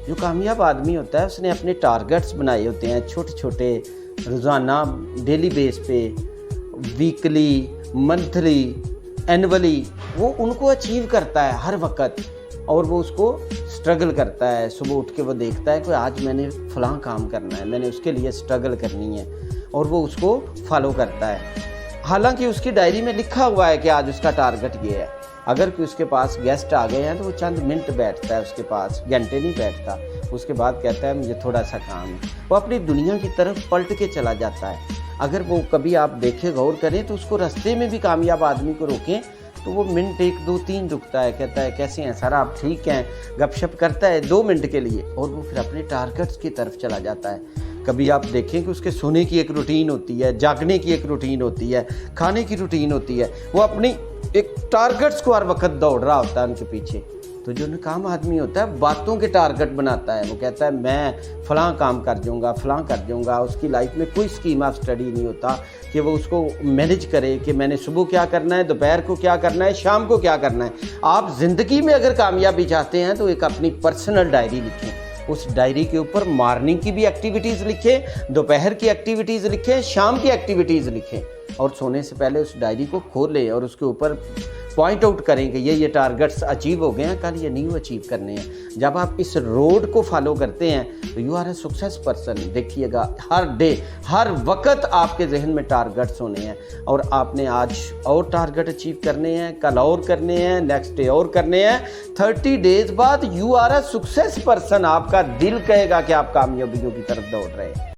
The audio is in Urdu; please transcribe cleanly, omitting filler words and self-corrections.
جو کامیاب آدمی ہوتا ہے اس نے اپنے ٹارگٹس بنائے ہوتے ہیں چھوٹے چھوٹے، روزانہ ڈیلی بیس پہ، ویکلی، منتھلی، اینولی، وہ ان کو اچیو کرتا ہے ہر وقت، اور وہ اس کو سٹرگل کرتا ہے۔ صبح اٹھ کے وہ دیکھتا ہے کہ آج میں نے فلاں کام کرنا ہے، میں نے اس کے لیے سٹرگل کرنی ہے، اور وہ اس کو فالو کرتا ہے۔ حالانکہ اس کی ڈائری میں لکھا ہوا ہے کہ آج اس کا ٹارگٹ یہ ہے۔ اگر کہ اس کے پاس گیسٹ آ گئے ہیں تو وہ چند منٹ بیٹھتا ہے، اس کے پاس گھنٹے نہیں بیٹھتا، اس کے بعد کہتا ہے مجھے تھوڑا سا کام ہے، وہ اپنی دنیا کی طرف پلٹ کے چلا جاتا ہے۔ اگر وہ کبھی آپ دیکھیں، غور کریں تو اس کو رستے میں بھی کامیاب آدمی کو روکیں تو وہ منٹ 1 2 3 رکتا ہے، کہتا ہے کیسے ہیں سر آپ ٹھیک ہیں، گپ شپ کرتا ہے 2 منٹ کے لیے، اور وہ پھر اپنے ٹارگٹس کی طرف چلا جاتا ہے۔ کبھی آپ دیکھیں کہ اس کے سونے کی ایک روٹین ہوتی ہے، جاگنے کی ایک روٹین ہوتی ہے، کھانے کی روٹین ہوتی ہے، وہ اپنی ایک ٹارگٹس کو ہر وقت دوڑ رہا ہوتا ہے ان کے پیچھے۔ تو جو ناکام آدمی ہوتا ہے باتوں کے ٹارگٹ بناتا ہے، وہ کہتا ہے میں فلاں کام کر جاؤں گا، فلاں کر جاؤں گا، اس کی لائف میں کوئی اسکیم آف اسٹڈی نہیں ہوتا کہ وہ اس کو مینیج کرے کہ میں نے صبح کیا کرنا ہے، دوپہر کو کیا کرنا ہے، شام کو کیا کرنا ہے۔ آپ زندگی میں اگر کامیابی چاہتے ہیں تو ایک اپنی پرسنل ڈائری لکھیں، اس ڈائری کے اوپر مارننگ کی بھی ایکٹیویٹیز لکھیں، دوپہر کی ایکٹیویٹیز لکھیں، شام کی ایکٹیویٹیز لکھیں، اور سونے سے پہلے اس ڈائری کو کھولیں اور اس کے اوپر پوائنٹ آؤٹ کریں کہ یہ ٹارگٹس اچیو ہو گئے ہیں، کل یہ نیو اچیو کرنے ہیں۔ جب آپ اس روڈ کو فالو کرتے ہیں تو you are a success person. دیکھیے گا ہر ڈے، ہر وقت آپ کے ذہن میں ٹارگٹس ہونے ہیں، اور آپ نے آج اور ٹارگٹ اچیو کرنے ہیں، کل اور کرنے ہیں، نیکسٹ ڈے اور کرنے ہیں۔ 30 ڈیز بعد you are a success person. آپ کا دل کہے گا کہ آپ کامیابیوں کی طرف دوڑ رہے ہیں۔